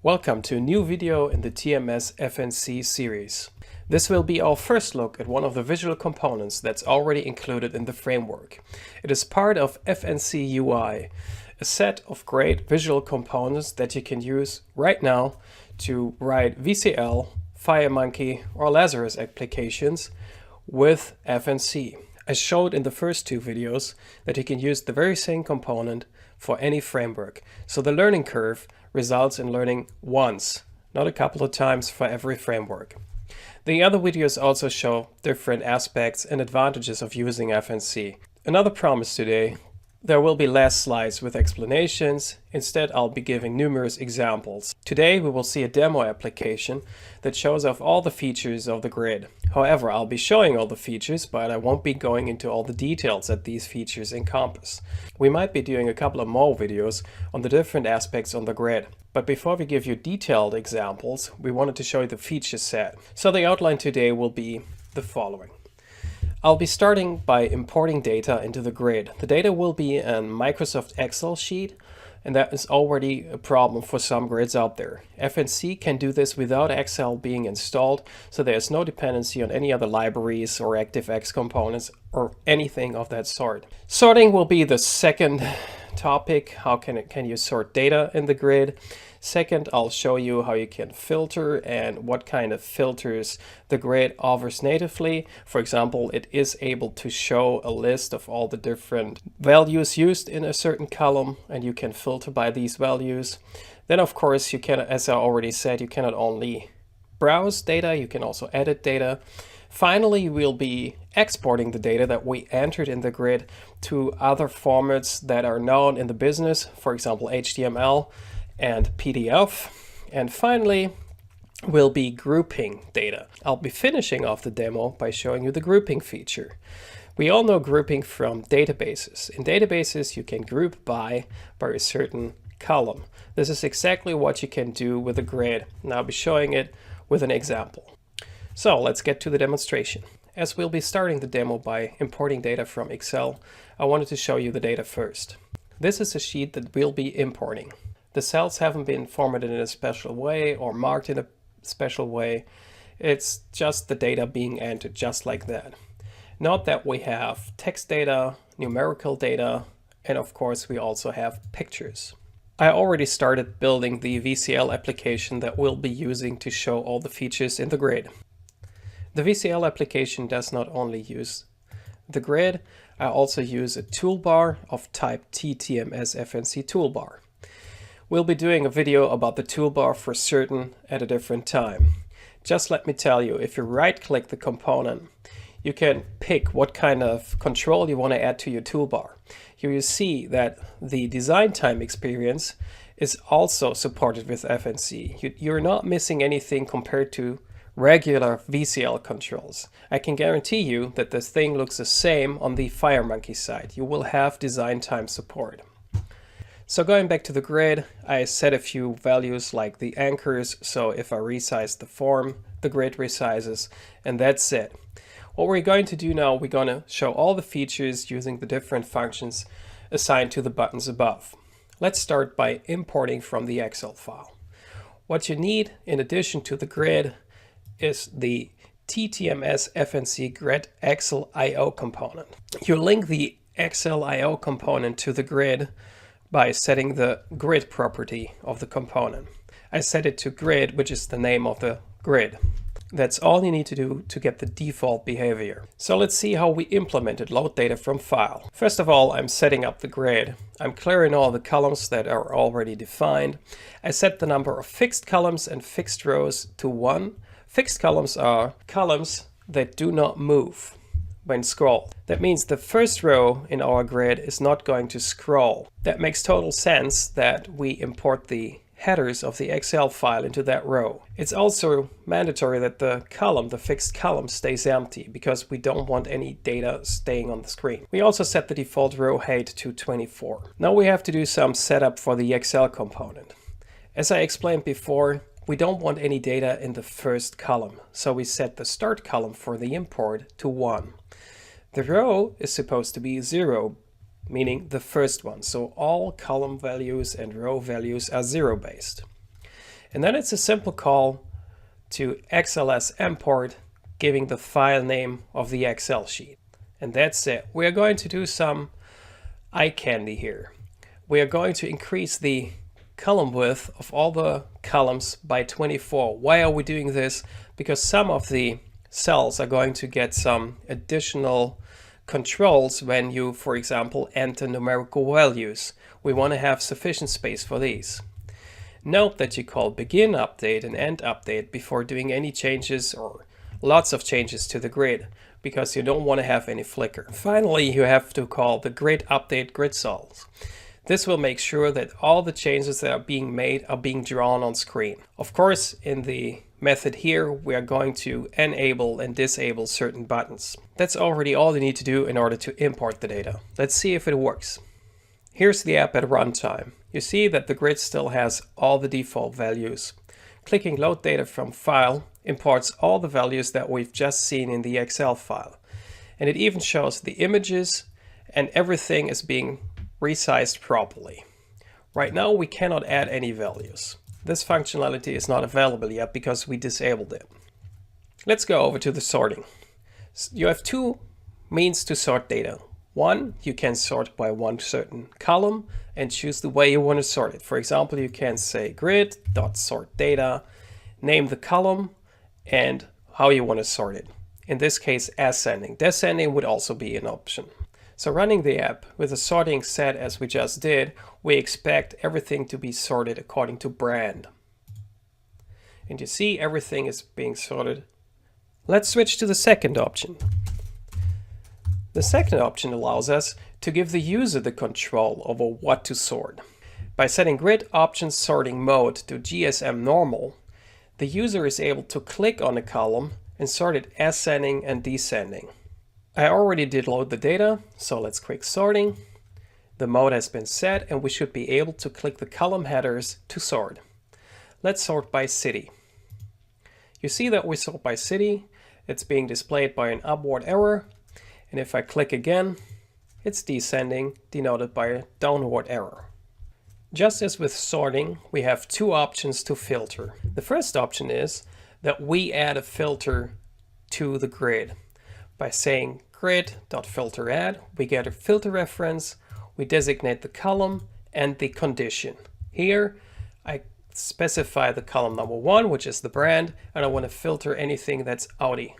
Welcome to a new video in the TMS FNC series. This will be our first look at one of the visual components that's already included in the framework. It is part of FNC UI, a set of great visual components that you can use right now to write VCL, FireMonkey or Lazarus applications with FNC. I showed in the first two videos that you can use the very same component for any framework. So the learning curve results in learning once, not a couple of times for every framework. The other videos also show different aspects and advantages of using FNC. Another promise today: there will be less slides with explanations. Instead, I'll be giving numerous examples. Today we will see a demo application that shows off all the features of the grid. However, I'll be showing all the features, but I won't be going into all the details that these features encompass. We might be doing a couple of more videos on the different aspects on the grid. But before we give you detailed examples, we wanted to show you the feature set. So the outline today will be the following. I'll be starting by importing data into the grid. The data will be a Microsoft Excel sheet, and that is already a problem for some grids out there. FNC can do this without Excel being installed, so there's no dependency on any other libraries or ActiveX components or anything of that sort. Sorting will be the second topic. How can you sort data in the grid? Second, I'll show you how you can filter and what kind of filters the grid offers natively. For example, it is able to show a list of all the different values used in a certain column, and you can filter by these values. Then, of course, you can, as I already said, you cannot only browse data, you can also edit data. Finally, we'll be exporting the data that we entered in the grid to other formats that are known in the business, for example, HTML and PDF. And finally, we'll be grouping data. I'll be finishing off the demo by showing you the grouping feature. We all know grouping from databases. In databases, you can group by a certain column. This is exactly what you can do with a grid, and I'll be showing it with an example. So let's get to the demonstration. As we'll be starting the demo by importing data from Excel, I wanted to show you the data first. This is a sheet that we'll be importing. The cells haven't been formatted in a special way or marked in a special way. It's just the data being entered just like that. Note that we have text data, numerical data, and of course we also have pictures. I already started building the VCL application that we'll be using to show all the features in the grid. The VCL application does not only use the grid, I also use a toolbar of type TMS FNC toolbar. We'll be doing a video about the toolbar for certain at a different time. Just let me tell you, if you right-click the component, you can pick what kind of control you want to add to your toolbar. Here you see that the design time experience is also supported with FNC. You're not missing anything compared to regular VCL controls. I can guarantee you that this thing looks the same on the FireMonkey side. You will have design time support. So going back to the grid, I set a few values like the anchors, so if I resize the form, the grid resizes, and that's it. What we're going to do now, we're going to show all the features using the different functions assigned to the buttons above. Let's start by importing from the Excel file. What you need in addition to the grid is the TMS FNC Grid Excel I/O component. You link the Excel I/O component to the grid by setting the grid property of the component. I set it to grid, which is the name of the grid. That's all you need to do to get the default behavior. So let's see how we implemented load data from file. First of all, I'm setting up the grid. I'm clearing all the columns that are already defined. I set the number of fixed columns and fixed rows to 1. Fixed columns are columns that do not move when scrolled. That means the first row in our grid is not going to scroll. That makes total sense that we import the headers of the Excel file into that row. It's also mandatory that the column, the fixed column, stays empty because we don't want any data staying on the screen. We also set the default row height to 24. Now we have to do some setup for the Excel component. As I explained before, we don't want any data in the first column, so we set the start column for the import to 1. The row is supposed to be 0, meaning the first one, so all column values and row values are 0 based. And then it's a simple call to XLS import, giving the file name of the Excel sheet. And that's it. We are going to do some eye candy here. We are going to increase the column width of all the columns by 24. Why are we doing this? Because some of the cells are going to get some additional controls when you, for example, enter numerical values. We want to have sufficient space for these. Note that you call begin update and end update before doing any changes or lots of changes to the grid, because you don't want to have any flicker. Finally, you have to call the grid update grid cells. This will make sure that all the changes that are being made are being drawn on screen. Of course, in the method here, we are going to enable and disable certain buttons. That's already all you need to do in order to import the data. Let's see if it works. Here's the app at runtime. You see that the grid still has all the default values. Clicking load data from file imports all the values that we've just seen in the Excel file. And it even shows the images, and everything is being resized properly. Right now we cannot add any values. This functionality is not available yet because we disabled it. Let's go over to the sorting. You have two means to sort data. One, you can sort by one certain column and choose the way you want to sort it. For example, you can say grid.sort data, name the column, and how you want to sort it. In this case, ascending. Descending would also be an option. So running the app with the sorting set as we just did, we expect everything to be sorted according to brand. And you see everything is being sorted. Let's switch to the second option. The second option allows us to give the user the control over what to sort. By setting grid options sorting mode to GSM normal, the user is able to click on a column and sort it ascending and descending. I already did load the data, so let's click sorting. The mode has been set and we should be able to click the column headers to sort. Let's sort by city. You see that we sort by city. It's being displayed by an upward arrow. And if I click again, it's descending, denoted by a downward arrow. Just as with sorting, we have two options to filter. The first option is that we add a filter to the grid. By saying grid.filterAdd, we get a filter reference, we designate the column and the condition. Here, I specify the column number 1, which is the brand, and I want to filter anything that's Audi.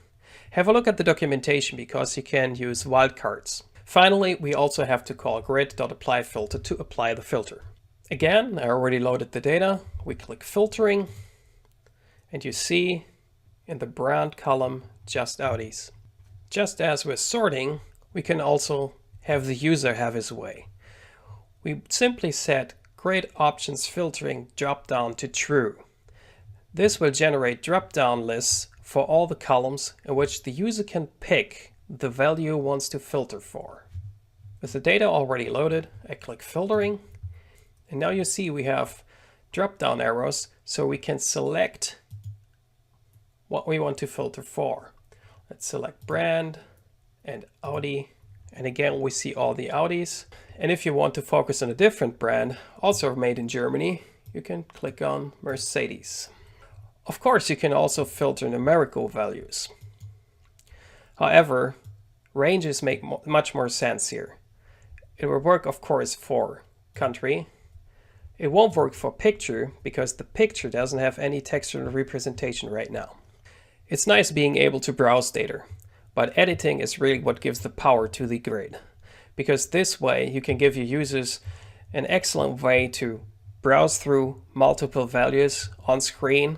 Have a look at the documentation because you can use wildcards. Finally, we also have to call grid.applyFilter to apply the filter. Again, I already loaded the data. We click filtering and you see in the brand column just Audis. Just as with sorting, we can also have the user have his way. We simply set grid options filtering drop-down to true. This will generate drop-down lists for all the columns in which the user can pick the value he wants to filter for. With the data already loaded, I click filtering, and now you see we have drop-down arrows so we can select what we want to filter for. Let's select brand and Audi, and again we see all the Audis. And if you want to focus on a different brand, also made in Germany, you can click on Mercedes. Of course, you can also filter numerical values. However, ranges make much more sense here. It will work, of course, for country. It won't work for picture because the picture doesn't have any textual representation right now. It's nice being able to browse data, but editing is really what gives the power to the grid. Because this way you can give your users an excellent way to browse through multiple values on screen,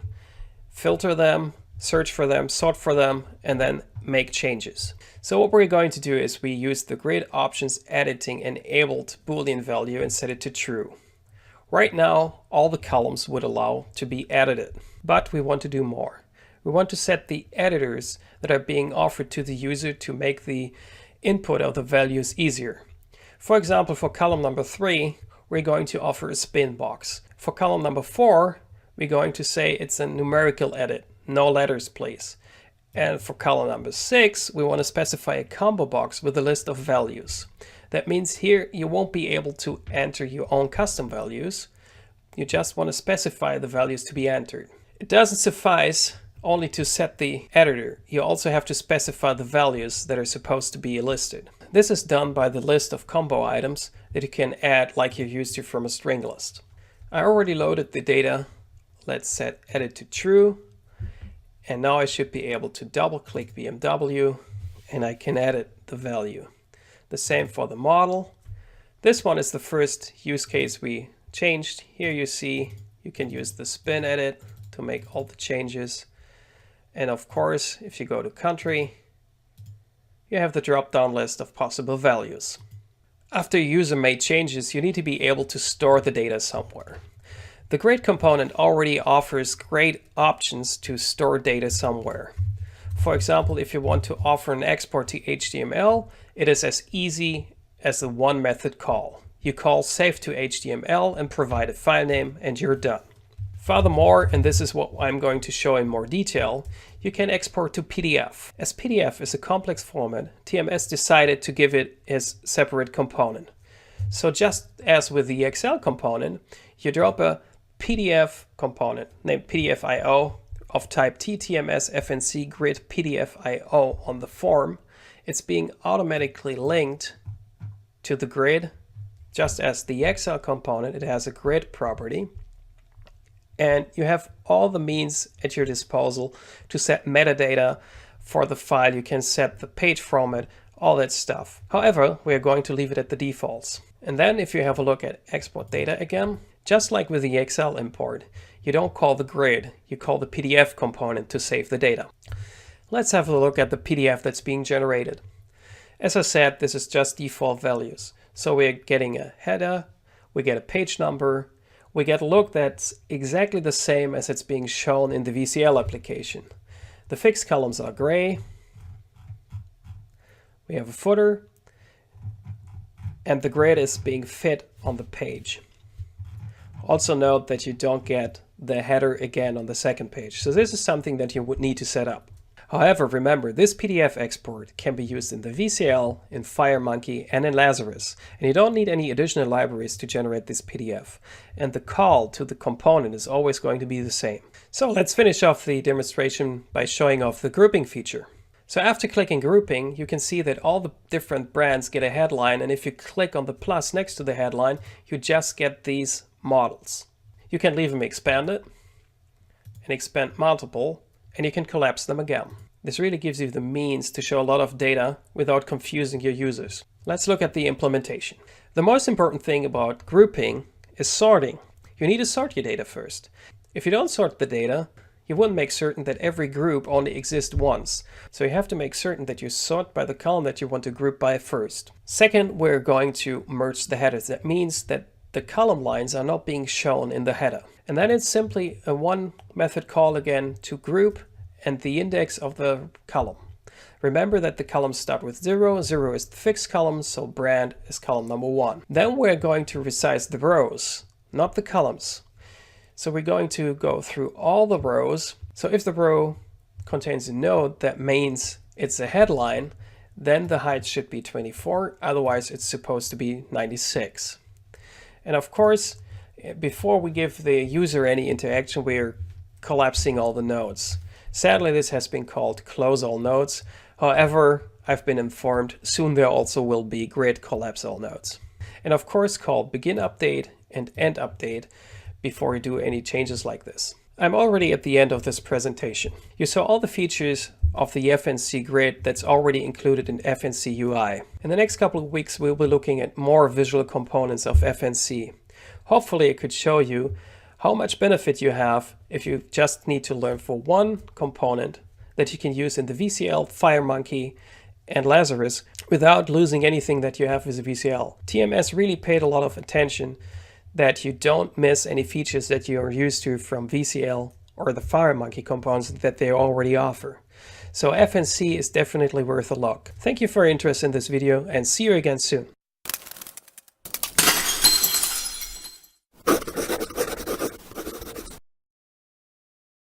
filter them, search for them, sort for them, and then make changes. So what we're going to do is we use the grid options editing enabled Boolean value and set it to true. Right now, all the columns would allow to be edited, but we want to do more. We want to set the editors that are being offered to the user to make the input of the values easier. For example, for column number 3, we're going to offer a spin box. For column number 4, we're going to say it's a numerical edit, no letters please. And for column number 6, we want to specify a combo box with a list of values. That means here you won't be able to enter your own custom values, You just want to specify the values to be entered. It doesn't suffice only to set the editor. You also have to specify the values that are supposed to be listed. This is done by the list of combo items that you can add like you're used to from a string list. I already loaded the data. Let's set edit to true. And now I should be able to double click BMW and I can edit the value. The same for the model. This one is the first use case we changed. Here you see you can use the spin edit to make all the changes. And of course, if you go to country, you have the drop-down list of possible values. After a user made changes, you need to be able to store the data somewhere. The Grid component already offers great options to store data somewhere. For example, if you want to offer an export to HTML, it is as easy as the one method call. You call save to HTML and provide a file name and you're done. Furthermore, and this is what I'm going to show in more detail, you can export to PDF. As PDF is a complex format, TMS decided to give it its separate component. So just as with the Excel component, you drop a PDF component named PDF.io of type TMS FNC Grid PDF.io on the form. It's being automatically linked to the grid. Just as the Excel component, it has a grid property. And you have all the means at your disposal to set metadata for the file. You can set the page format, all that stuff. However, we are going to leave it at the defaults. And then if you have a look at export data again, just like with the Excel import, you don't call the grid, you call the PDF component to save the data. Let's have a look at the PDF that's being generated. As I said, this is just default values. So we're getting a header, we get a page number, we get a look that's exactly the same as it's being shown in the VCL application. The fixed columns are gray. We have a footer. And the grid is being fit on the page. Also note that you don't get the header again on the second page. So this is something that you would need to set up. However, remember, this PDF export can be used in the VCL, in FireMonkey, and in Lazarus. And you don't need any additional libraries to generate this PDF. And the call to the component is always going to be the same. So let's finish off the demonstration by showing off the grouping feature. So after clicking grouping, you can see that all the different brands get a headline. And if you click on the plus next to the headline, you just get these models. You can leave them expanded and expand multiple, and you can collapse them again. This really gives you the means to show a lot of data without confusing your users. Let's look at the implementation. The most important thing about grouping is sorting. You need to sort your data first. If you don't sort the data, you wouldn't make certain that every group only exists once. So you have to make certain that you sort by the column that you want to group by first. Second, we're going to merge the headers. That means that the column lines are not being shown in the header. And then it's simply a one method call again to group and the index of the column. Remember that the columns start with 0. 0 is the fixed column, so brand is column number 1. Then we're going to resize the rows, not the columns. So we're going to go through all the rows. So if the row contains a node, that means it's a headline, then the height should be 24, otherwise it's supposed to be 96. And of course, before we give the user any interaction, we're collapsing all the nodes. Sadly, this has been called close all nodes. However, I've been informed soon there also will be grid collapse all nodes. And of course, call begin update and end update before you do any changes like this. I'm already at the end of this presentation. You saw all the features of the FNC Grid that's already included in FNC UI. In the next couple of weeks, we'll be looking at more visual components of FNC. Hopefully, I could show you how much benefit you have if you just need to learn for one component that you can use in the VCL, FireMonkey, and Lazarus without losing anything that you have with the VCL. TMS really paid a lot of attention that you don't miss any features that you are used to from VCL or the FireMonkey components that they already offer. So FNC is definitely worth a look. Thank you for your interest in this video and see you again soon.